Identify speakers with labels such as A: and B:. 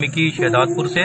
A: की शहदादपुर से